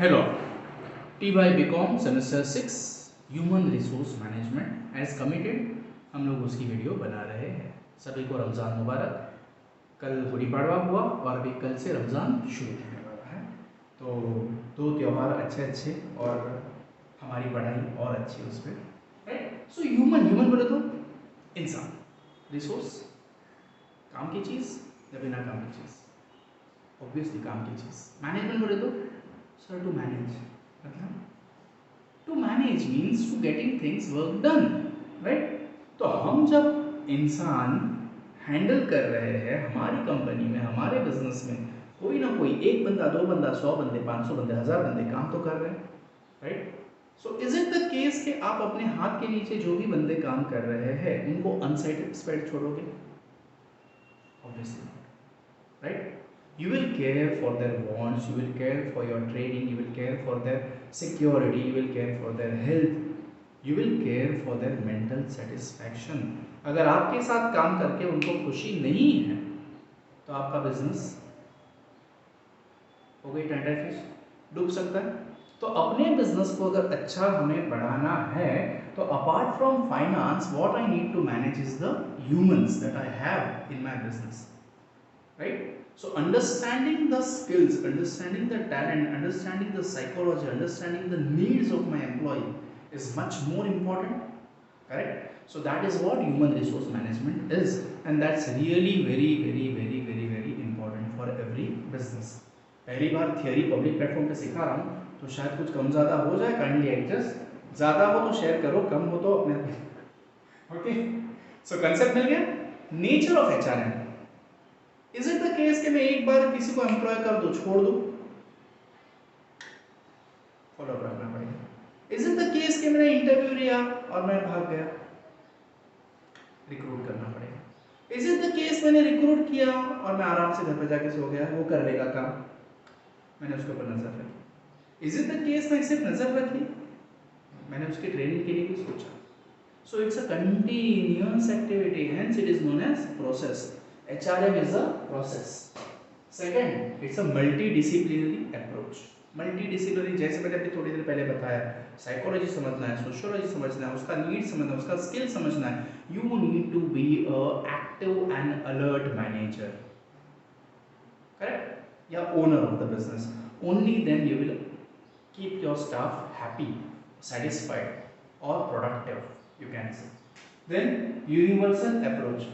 Hello, TY BCom semester 6 human resource management as committed हम लोग उसकी वीडियो बना रहे हैं। सभी को रमज़ान मुबारक। कल गुड़ी पड़वा हुआ और अभी कल से रमज़ान शुरू होने वाला है, तो दो त्यौहार अच्छे अच्छे और हमारी पढ़ाई और अच्छी उस पर, राइट। सो ह्यूमन ह्यूमन बोले तो इंसान, रिसोर्स काम की चीज़ या बिना काम की चीज़, ऑब्वियसली काम की चीज़। मैनेजमेंट बोले तो सर टू मैनेज, मतलब to manage means to getting things work done, right. तो हम जब इंसान हैंडल कर रहे हैं हमारी कंपनी में, हमारे बिजनेस में, कोई ना कोई एक बंदा, दो बंदा, 100 बंदे, 500 बंदे, 1000 बंदे काम तो कर रहे हैं, right. So is it the case कि आप अपने हाथ के नीचे जो भी बंदे काम कर रहे हैं उनको अनसेटिस्फाइड छोड़ोगे? Obviously, right? You will care for their wants, you will care for your training, you will care for their security, you will care for their health, you will care for their mental satisfaction. अगर आपके साथ काम करके उनको खुशी नहीं है तो आपका बिजनेस हो गई टेंडर फिश, डूब सकता है। तो अपने बिजनेस को अगर अच्छा हमें बढ़ाना है तो apart from finance what I need to manage is the humans that I have in my business, right? So understanding the skills, understanding the talent, understanding the psychology, understanding the needs of my employee is much more important, correct? So that is what human resource management is, and that's really very important for every business. पहली बार theory public platform पे सिखा रहा हूँ तो शायद कुछ कम ज़्यादा हो जाए, काइंडली एडजस्ट। ज़्यादा हो तो शेयर करो, कम हो तो अपने ओके। सो कंसेप्ट मिल गया। Nature of HRM, is it the case कि मैं एक बार किसी को एम्प्लॉय कर दूं, छोड़ दूं? फॉलो करना पड़ेगा। इज इट द केस कि मैंने इंटरव्यू लिया और मैं भाग गया? रिक्रूट करना पड़ेगा। इज इट द केस मैंने रिक्रूट किया और मैं आराम से घर पे जाके सो गया, वो कर लेगा काम, मैंने उसके ऊपर नजर रखी? इज इट द केस मैं सिर्फ नजर रखी, मैंने उसकी ट्रेनिंग के लिए भी सोचा? So it's a continuous activity, hence it is known as process. HRM is a process. Second, it's a multidisciplinary approach. Multidisciplinary, जैसे मैंने अभी थोड़ी देर पहले बताया, साइकोलॉजी समझना है, सोशियोलॉजी समझना है, उसका नीड समझना है, उसका स्किल समझना है। You need to be a active and alert manager, correct, या owner of the business. Only then you will keep your staff happy, satisfied or productive, you can say. Then universal approach.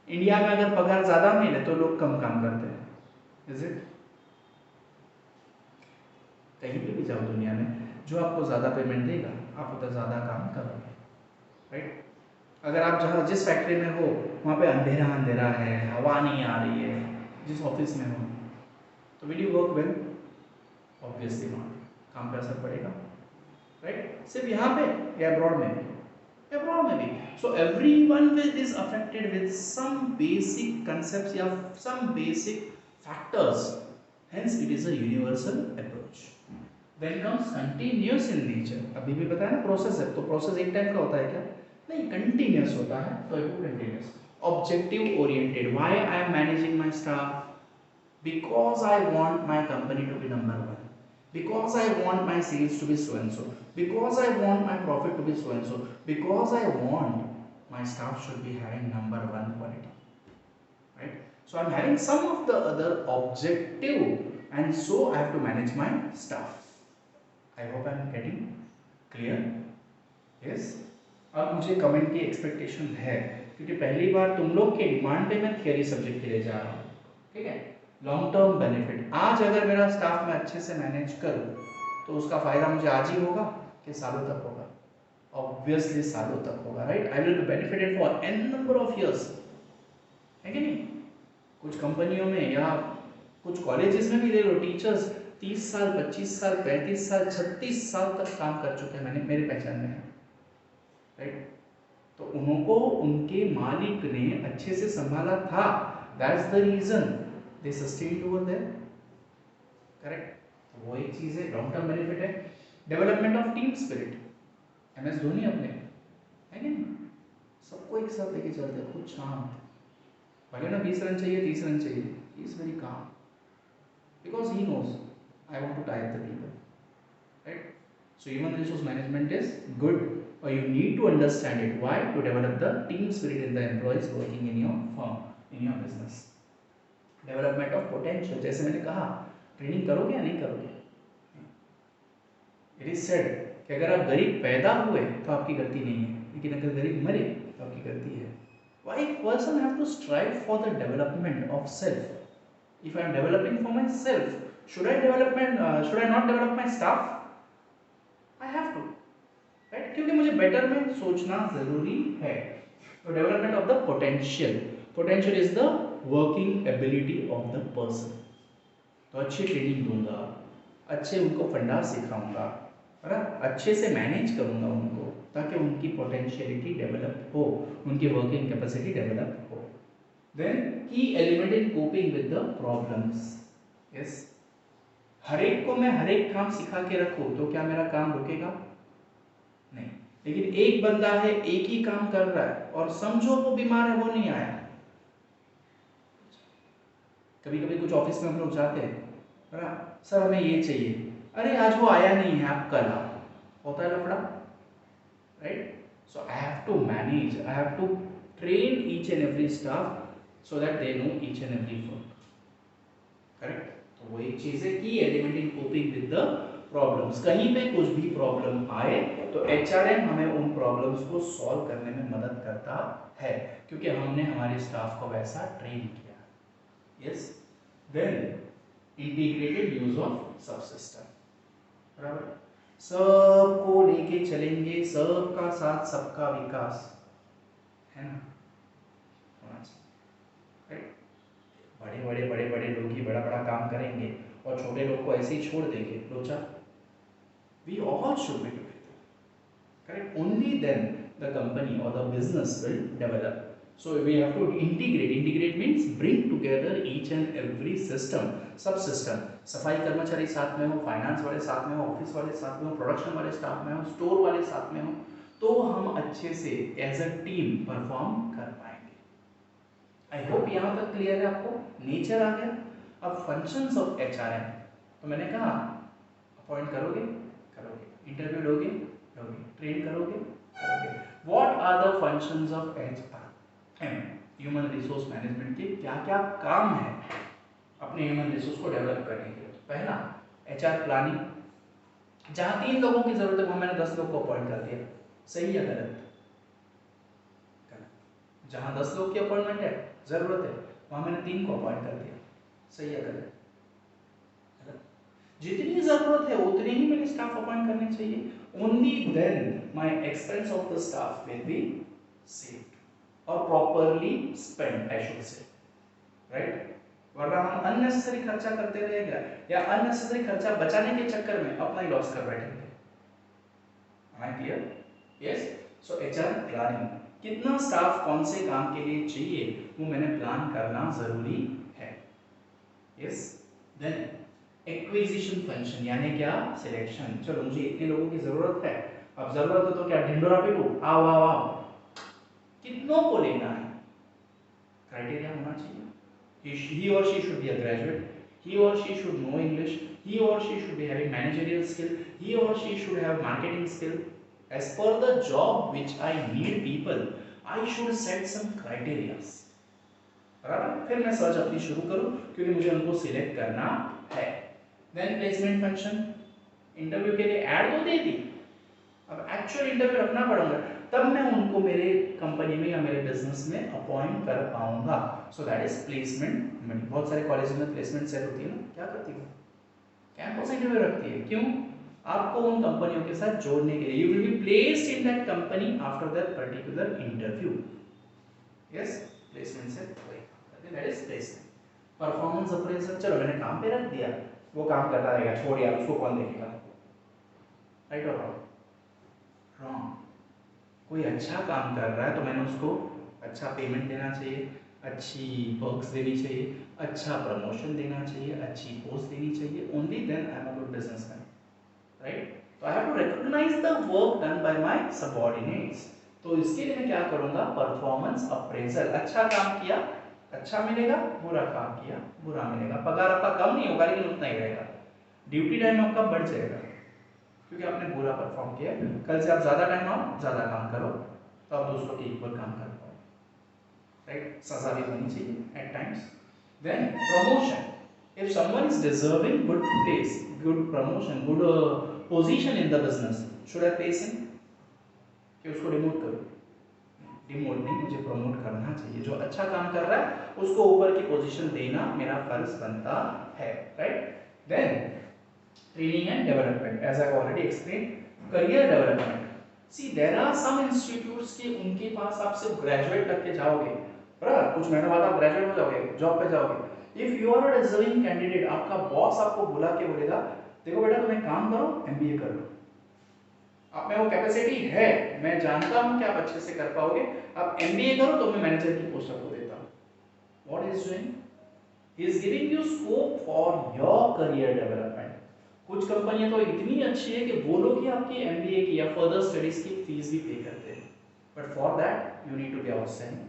India में अगर पगार ज़्यादा मिले तो लोग कम काम करते हैं, is it? कहीं पे भी जाओ दुनिया में, जो आपको ज़्यादा पेमेंट देगा आप उतना ज़्यादा काम करोगे, राइट। अगर आप जहाँ जिस फैक्ट्री में हो वहाँ पे अंधेरा अंधेरा है, हवा नहीं आ रही है, जिस ऑफिस में हो, तो will you work well? Obviously not, काम पे असर पड़ेगा, राइट। सिर्फ यहाँ पे या अब्रॉड में भी, अब्रॉड में भी। So everyone is affected with some basic concepts या some basic factors, hence it is a universal approach. Then comes continuous in nature. अभी भी बताया ना प्रोसेस है, तो प्रोसेस एक टाइम का होता है क्या? नहीं, कंटिन्यूअस होता है, तो it continuous. Objective oriented, why I am managing my staff? Because I want my company to be number one, because I want my sales to be so and so, because I want my profit to be so and so, because I want my staff should be having number one quality, right? So I'm having some of the other objective, and so I have to manage my staff. I hope I'm getting clear. Yes. अब मुझे comment की expectation है, क्योंकि पहली बार तुम लोग के demand पे मैं थियरी सब्जेक्ट के लिए जा रहा हूँ, ठीक है। लॉन्ग टर्म बेनिफिट, आज अगर मेरा स्टाफ मैं अच्छे से मैनेज करूँ तो उसका फायदा मुझे आज ही होगा कि सालों तक होगा? ऑब्वियसली सालों तक होगा, right. I will be benefited for an number of years, है कि नहीं? कुछ कंपनियों में या कुछ कॉलेजेस में भी ले लो, टीचर्स 30 साल, 25 साल, 35 साल, 36 साल तक काम कर चुके हैं, मैंने मेरे पहचान में है, राइट। तो उनको उनके मालिक ने अच्छे से संभाला था, that's the reason they sustained over there, correct. वो एक चीज है, लॉन्ग टर्म बेनिफिट है। Development of team spirit, MS Dhoni अपने, है कि नहीं? सबको एक साथ लेके चलते हैं, खुद शांत, भले ना 20 रन चाहिए, 30 रन चाहिए, he is very calm, because he knows I want to type the people, right? So human resource management is good, or you need to understand it. Why? To develop the team spirit in the employees working in your firm, in your business. Development of potential, जैसे मैंने कहा, training करोगे या नहीं करोगे? It is said कि अगर आप गरीब पैदा हुए तो आपकी गलती नहीं है, लेकिन अगर गरीब मरे तो आपकी गलती है. Why person have to strive for the development of self? If I am developing for myself, should I not develop my staff? I have to, right? क्योंकि मुझे betterment सोचना जरूरी है. तो development of the potential is the working ability of the person. तो अच्छी training दूंगा, अच्छे उनको फंडा सिखाऊंगा, है ना, अच्छे से मैनेज करूंगा उनको, ताकि उनकी पोटेंशियलिटी डेवलप हो, उनकी वर्किंग कैपेसिटी डेवलप हो. Then key element in coping with the problems. Yes, हर एक को मैं हर एक काम सिखा के रखूं तो क्या मेरा काम रुकेगा? नहीं. लेकिन एक बंदा है, एक ही काम कर रहा है, और समझो वो बीमार है, वो नहीं आया. कभी कभी कुछ ऑफिस में हम लोग जाते हैं, है ना, सर हमें ये चाहिए, अरे आज वो आया नहीं है, आप कल आओ. होता है लफड़ा, right? So I have to manage, I have to train each and every staff so that they know each and every work. Correct? तो वो एक चीज है की element in coping with the problems. कहीं पे कुछ भी प्रॉब्लम आए तो एचआरएम हमें उन प्रॉब्लम्स को सॉल्व करने में मदद करता है, क्योंकि हमने हमारे स्टाफ को वैसा ट्रेन किया. Yes. Then integrated use of sub system. बराबर, सबको लेके चलेंगे, सबका साथ सबका विकास, है ना, होना चाहिए, राइट? बड़े लोग ही बड़ा बड़ा काम करेंगे और छोटे लोग को ऐसे ही छोड़ देंगे लोचा. We all should be together, correct? Only then the company और the business will develop. So we have to integrate. Integrate means bring together each and every system, सब सिस्टम. सफाई कर्मचारी साथ में हो, फाइनेंस वाले साथ में हो, ऑफिस वाले साथ में हो, प्रोडक्शन वाले स्टाफ में हो, स्टोर वाले साथ में हो, तो हम अच्छे से एज अ टीम परफॉर्म कर पाएंगे. आई होप यहाँ तक क्लियर है आपको. नेचर आ गया. अब फंक्शंस ऑफ एचआरएम, तो मैंने कहा अपॉइंट करोगे, इंटरव्यू लोगे, ट्रेन करोगे. What are the functions of HRM, human resource management के क्या क्या काम है अपने ह्यूमन रिसोर्स को डेवलप करने के लिए? पहला, एचआर प्लानिंग. जहां 3 लोगों की जरूरत है वहां मैंने 10 लोग को अपॉइंट कर दिया. सही या गलत? गलत. जहां 10 लोग की अपॉइंटमेंट है, जरूरत है, वहां मैंने 3 को अपॉइंट कर दिया. सही या गलत? गलत. जितनी जरूरत है उतने ही मैंने स्टाफ अपॉइंट करने चाहिए. Only then my expense of the staff will be saved और properly spend, I should say, right? वरना हम अननेसेसरी खर्चा करते रहेंगे या अननेसेसरी खर्चा बचाने के चक्कर में अपना ही लॉस कर बैठेंगे. Am I clear? Yes. So HR planning, कितना स्टाफ कौन से काम के लिए चाहिए वो मैंने प्लान करना जरूरी है. Yes. Then एक्विजिशन फंक्शन, यानी क्या? सिलेक्शन. चलो मुझे इतने लोगों की जरूरत है, अब जरूरत है तो क्या ढिंडोरा पीटू, आओ आओ आओ, कितनों को लेना है? क्राइटेरिया होना चाहिए. He or she should be a graduate. He or she should know English. He or she should be having managerial skill. He or she should have marketing skill. As per the job which I need people, I should set some criteria. बराबर? फिर मैं search अपनी शुरू करूं, क्योंकि मुझे उनको select करना है. देन प्लेसमेंट फंक्शन, इंटरव्यू के लिए ऐड तो दे दी, अब एक्चुअल इंटरव्यू रखना पड़ेगा, तब मैं उनको मेरे कंपनी में या मेरे बिजनेस में अपॉइंट कर पाऊंगा. So that is placement. बहुत सारे कॉलेज में प्लेसमेंट सेल होती है ना, क्या करती है? कैंपस इंटरव्यू रखती है. क्यों? आपको उन कंपनियों के साथ जोड़ने के लिए. You will be placed in that company after that particular interview. Yes, placement cell, that is placement. Performance appraisal, चलो मैंने काम पे रख दिया, वो काम करता रहेगा, छोड़ यार, उसको कौन देखेगा? राइट और रॉन्ग? रॉन्ग. कोई अच्छा काम कर रहा है तो मैंने उसको अच्छा पेमेंट देना चाहिए, अच्छी पर्क्स देनी चाहिए, अच्छा प्रमोशन देना चाहिए, अच्छी पोस्ट देनी चाहिए. Only then I am a good businessman, right? तो I have to recognise the work done by my subordinates. तो इसके लिए मैं क्या करूंगा? Performance appraisal. अच्छा काम किया, अच्छा मिलेगा, बुरा काम किया, बुरा मिलेगा. पगार आपका कम नहीं होगा लेकिन उतना ही रहेगा. ड्यूटी टाइम आपका बढ़ जाएगा. क्योंकि आपने बुरा परफॉर्म किया। कल से आप ज़्यादा टाइम आओ, ज़्यादा काम करो, तो आप दूसरों के इक्वल काम कर पाओ, राइट। सजा भी होनी चाहिए at times. Then promotion, if someone is deserving good place, good promotion, good position in the business, should I place him कि उसको डिमोट करो? डिमोट नहीं, मुझे प्रमोट करना चाहिए। जो अच्छा काम कर रहा है उसको ऊपर की पोजीशन देना मेरा फर्ज बनता है, right. Then training and development, as I already explain, career development. See there are some institutes के उनके पास आप सिर्फ ग्रेजुएट तक के जाओगे, बराबर, कुछ महीनों बाद आप ग्रेजुएट हो जाओगे, जॉब पे जाओगे। If you are a deserving candidate, आपका बॉस आपको बुला के बोलेगा देखो बेटा तुम एक काम करो, एमबीए कर लो, आप में वो कैपेसिटी है, मैं जानता हूं कि आप अच्छे से कर पाओगे, आप एमबीए करो तो मैं मैनेजर की पोस्ट आपको देता हूं। What is doing? He is giving you scope for your career development. कुछ कंपनियां तो इतनी अच्छी है कि वो लोग ही आपकी एमबीए की या फर्दर स्टडीज की फीस भी पे करते हैं, but for that you need to be outstanding,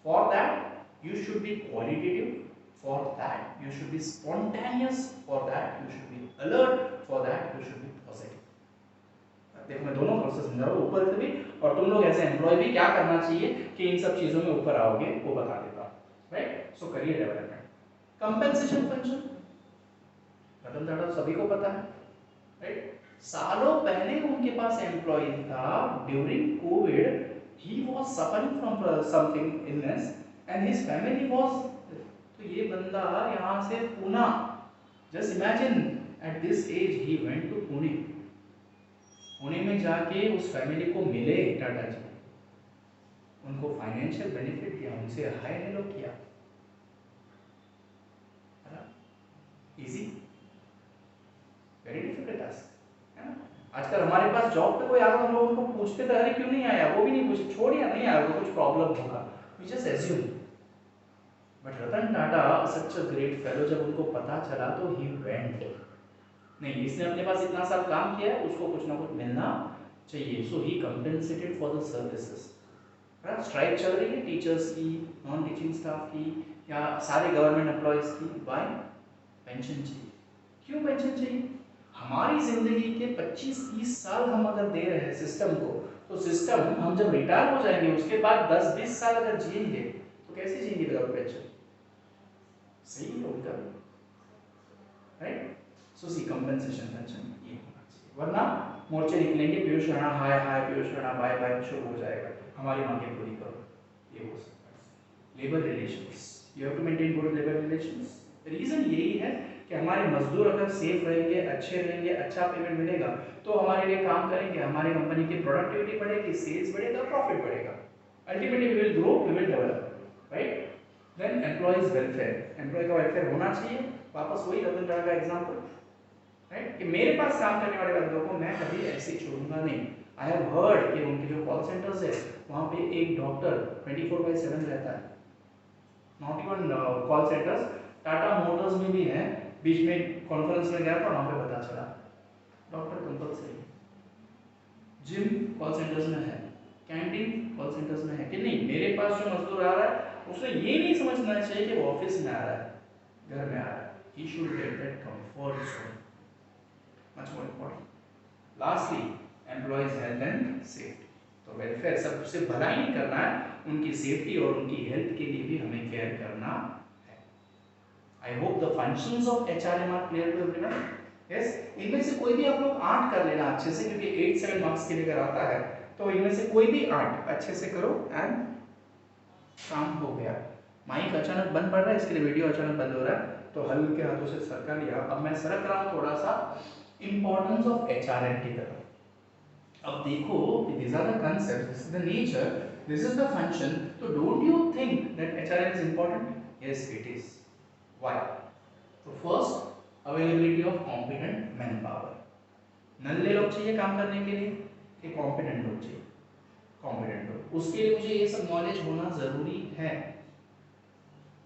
for that you should be qualitative, for that you should be spontaneous, for that you should be alert, for that you should be positive। देखो मैं दोनों तरफ से समझा रहा हूँ, ऊपर से भी और तुम लोग एज एम्प्लॉय भी क्या करना चाहिए कि इन सब चीजों में ऊपर आओगे वो बता देता हूँ, right. So career development. Compensation function, Ratan Tata सभी को पता है, राइट। सालों पहले उनके पास एम्प्लॉय था, during covid he was suffering from something illness and his family was, तो ये बंदा यहाँ से Pune, just imagine at this age he went to Pune, Pune में जाके उस फैमिली को मिले टाटा जी, उनको फाइनेंशियल बेनिफिट दिया, उनसे हाय हेलो किया, है ना। इजी, वेरी डिफिकल्ट टास्क, है ना। आजकल हमारे पास जॉब पे कोई आता है हम लोग उनको पूछते थे अरे क्यों नहीं आया, वो भी नहीं पूछे, छोड़ या नहीं आया, कुछ प्रॉब्लम होगा, we just assume। But Ratan Tata such a great fellow, जब उनको पता चला तो ही वेंट, नहीं इसने अपने पास इतना साल काम किया है, उसको कुछ ना कुछ मिलना चाहिए, so he compensated for the services. Strike चल रही है टीचर्स की, नॉन टीचिंग स्टाफ की या सारे गवर्नमेंट एम्प्लॉयज की, बाय पेंशन चाहिए। क्यों पेंशन चाहिए? हमारी जिंदगी के 25-30 साल हम अगर दे रहे हैं सिस्टम को, तो सिस्टम हम जब रिटायर हो जाएंगे उसके बाद 10-20 साल अगर जिएंगे तो कैसे जिएंगे विदाउट पेंशन? सही है उनका, राइट। सो सी कंपेंसेशन पेंशन ये होना चाहिए, वरना मोर्चे निकलेंगे, पीयूष राणा हाय हाय, पीयूष राणा बाय बाय, शुरू हो जाएगा, हमारी मांगे पूरी करो, ये हो सकता है। Labour relations, you have to maintain good labour relations. Reason यही है कि हमारे मजदूर अगर सेफ रहेंगे, अच्छे रहेंगे, अच्छा पेमेंट मिलेगा तो हमारे लिए काम करेंगे, हमारी कंपनी की प्रोडक्टिविटी बढ़ेगी, सेल्स बढ़ेगा, प्रॉफिट बढ़ेगा, ultimately we will grow, we will develop, right. Then employees welfare, employee का वेलफेयर होना चाहिए, वापस वही रतन टाटा का एग्जांपल, राइट, कि मेरे पास काम करने वाले बंदों को मैं कभी ऐसे छोड़ूंगा नहीं। आई हैव हर्ड कि उनके जो कॉल सेंटर्स है वहाँ पे एक डॉक्टर 24/7 रहता है, not even call centres, Tata Motors में भी है, बीच में कॉन्फ्रेंस में गया था वहाँ पे पता चला doctor compulsory, gym call centres में है, कैंटीन कॉल सेंटर्स में है, कि नहीं मेरे पास जो मजदूर आ रहा है उसे ये नहीं समझना चाहिए कि वो ऑफिस में आ रहा है, घर में आ रहा है, he should get that comfort zone, much more important. Lastly, employees health and safety, तो वेलफेयर सबसे भला ही नहीं करना है, उनकी सेफ्टी और उनकी हेल्थ के लिए भी हमें केयर करना है। I hope the functions of HRM are clear to everyone. Yes, इनमें से कोई भी आप लोग 8 कर लेना अच्छे से, क्योंकि 8-7 मार्क्स के लिए अगर आता है तो इनमें से कोई भी 8 अच्छे से करो एंड काम हो गया। माइक अचानक बंद पड़ रहा है, इसके लिए वीडियो अचानक बंद हो रहा है, तो हल्के हाथों से सरका लिया। अब मैं सरक रहा हूँ थोड़ा सा इंपॉर्टेंस ऑफ एचआरएम की तरफ। अब देखो कि these are the concepts, this is the nature, this is the function, तो don't you think that HRM is important? Yes, it is. Why? So first, availability of competent manpower. नल्ले लोग चाहिए काम करने के लिए कि कॉम्पिटेंट लोग चाहिए? कॉम्पिटेंट लोग, उसके लिए मुझे ये सब नॉलेज होना जरूरी है,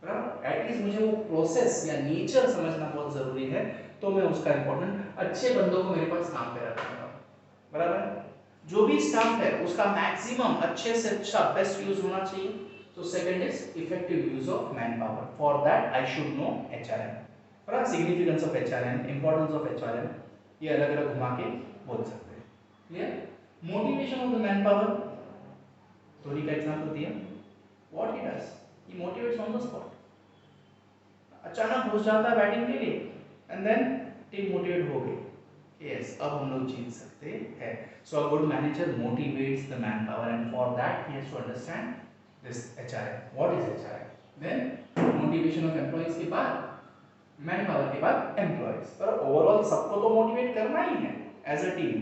एटलीस्ट मुझे वो प्रोसेस या नेचर समझना बहुत जरूरी है, तो मैं उसका इंपॉर्टेंट अच्छे बंदों को मेरे पास काम पे रखूंगा, बराबर। जो भी स्टाफ है उसका मैक्सिमम अच्छे से अच्छा बेस्ट यूज होना चाहिए। तो second is effective use of man power, for that I should know HRM, बराबर, significance of HRM, importance of HRM, ये अलग अलग घुमा के बोल सकते हैं। Clear? Motivation of the man power, Dhoni का एग्जाम्पल दिया, what he does, he motivates on the spot. अचानक घुस जाता है बैटिंग के लिए एंड देन टीम मोटिवेट हो गई, यस अब हम लोग जीत सकते हैं। So a good manager motivates the man power and for that he has to understand this HRM। What is HRM? Then motivation of employees के बाद मैन पावर के बाद एम्प्लॉइज, पर ओवरऑल सबको तो मोटिवेट करना ही है एज अ टीम,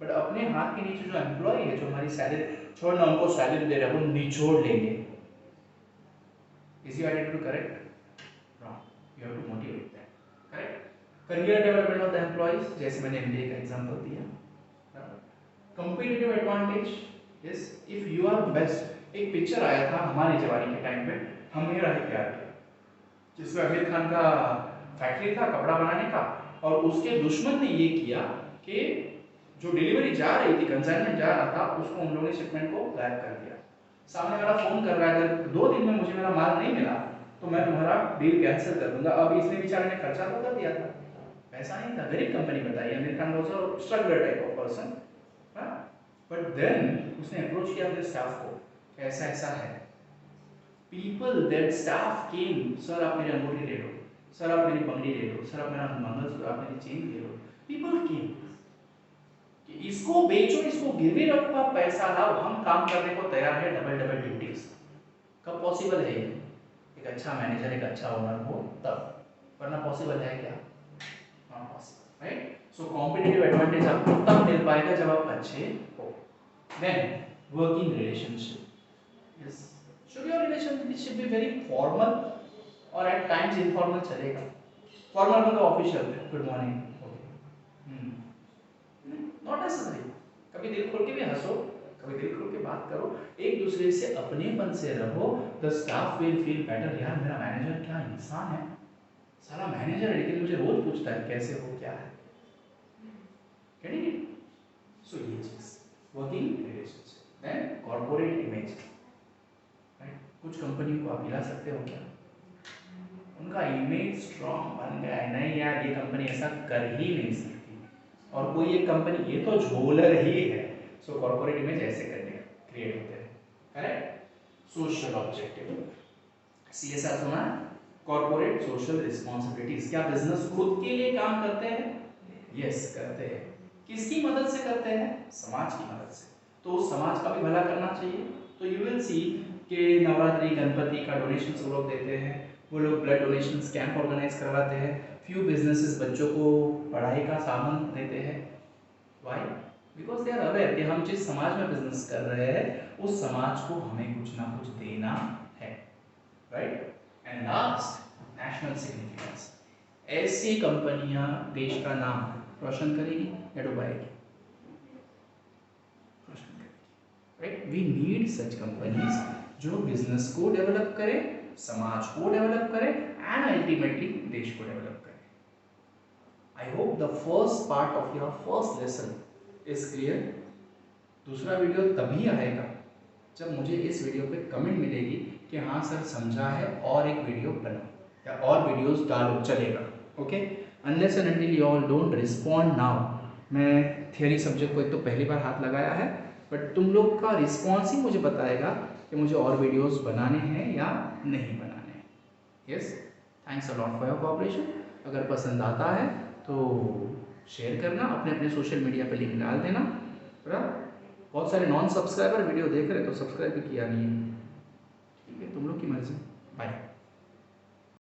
बट अपने हाथ के नीचे जो एम्प्लॉय है, जो हमारी सैलरी छोड़ना, उनको सैलरी दे रहे हैं, वो निचोड़ लेंगे। Is your attitude correct? Wrong, you have to motivate them. Correct? Career development of the employees, जैसे मैंने MBA का एग्जांपल दिया। Competitive advantage is if you are best. एक पिक्चर आया था हमारे जवानी के टाइम पे, हम मेरा है प्यार किया, जिसमें आमिर खान का फैक्ट्री था कपड़ा बनाने का, और उसके दुश्मन ने ये किया कि जो डिलीवरी जा रही थी, कंसाइनमेंट जा रहा था, उसको उन लोगों ने शिपमेंट को गायब कर दिया। सामने वाला फोन कर रहा है, अगर 2 दिन में मुझे मेरा माल नहीं मिला तो मैं तुम्हारा डील कैंसिल कर दूंगा। अब इसने बेचारे ने खर्चा तो कर दिया था, पैसा नहीं था, गरीब कंपनी बताई, Aamir Khan was a struggler type of person, but then उसने अप्रोच किया अपने स्टाफ को, ऐसा ऐसा है। People that staff came, sir आप मेरी अंगूठी ले लो, सर आप मेरी बंगड़ी ले लो, सर आप मेरा मंगलसूत्र, आप मेरी चेन ले लो। पीपल केम कि इसको बेचो, इसको गिरवी रखो, आप पैसा लाओ, हम काम करने को तैयार है, डबल डबल ड्यूटीज। कब पॉसिबल है ये? एक अच्छा मैनेजर, एक अच्छा ओनर हो तब, वरना पॉसिबल है क्या? Not possible, right? So competitive advantage आपको तब मिल पाएगा जब आप अच्छे हो। Then working relationship, yes, should your relationship be very formal or at times informal चलेगा? फॉर्मल मतलब official, good morning, not necessary. कभी दिल खोल के भी हंसो, कभी दिल खोल के बात करो, एक दूसरे से अपनेपन से रहो, the staff will feel better. यार मेरा मैनेजर क्या इंसान है, सारा मैनेजर है लेकिन मुझे रोज पूछता है कैसे हो, क्या है। Getting it? सो ये चीज working relationship. Then corporate image, कुछ कंपनी को आप हिला सकते हो क्या? उनका इमेज स्ट्रॉन्ग बन गया है, नहीं यार ये कंपनी ऐसा कर ही नहीं सकती, और कोई एक कंपनी ये तो झोलर ही है। सो कॉर्पोरेट इमेज ऐसे करने क्रिएट होते हैं। करेक्ट? सोशल ऑब्जेक्टिव, CSR सुना है? Corporate social responsibilities. क्या बिजनेस खुद के लिए काम करते हैं? यस करते हैं। किसकी मदद से करते हैं? समाज की मदद से। तो समाज का भी भला करना चाहिए। तो यू विल सी कि नवरात्रि गणपति का डोनेशंस वो लोग देते हैं, वो लोग ब्लड डोनेशन कैंप ऑर्गेनाइज करवाते हैं, फ्यू बिजनेसेस बच्चों को पढ़ाई का सामान देते हैं। Why? Because they are aware कि हम जिस समाज में बिजनेस कर रहे हैं उस समाज को हमें कुछ ना कुछ देना है, right? And last, national significance. ऐसी कंपनियां देश का नाम रोशन करेगी या डुबाएगी? रोशन करेगी, right? We need such companies जो बिजनेस को डेवलप करें, समाज को डेवलप करें एंड अल्टीमेटली देश को डेवलप करें। I hope the first part of your first lesson is clear. दूसरा वीडियो तभी आएगा जब मुझे इस वीडियो पे कमेंट मिलेगी कि हाँ सर समझा है और एक वीडियो बनाओ या और वीडियोस डालो, चलेगा। Okay, unless and until you all don't respond now, मैं थियरी सब्जेक्ट को एक तो पहली बार हाथ लगाया है, बट तुम लोग का रिस्पॉन्स ही मुझे बताएगा कि मुझे और वीडियोस बनाने हैं या नहीं बनाने हैं। Yes, thanks a lot for your cooperation. अगर पसंद आता है तो शेयर करना, अपने अपने सोशल मीडिया पे लिंक डाल देना। बहुत सारे नॉन सब्सक्राइबर वीडियो देख रहे तो सब्सक्राइब भी किया नहीं है।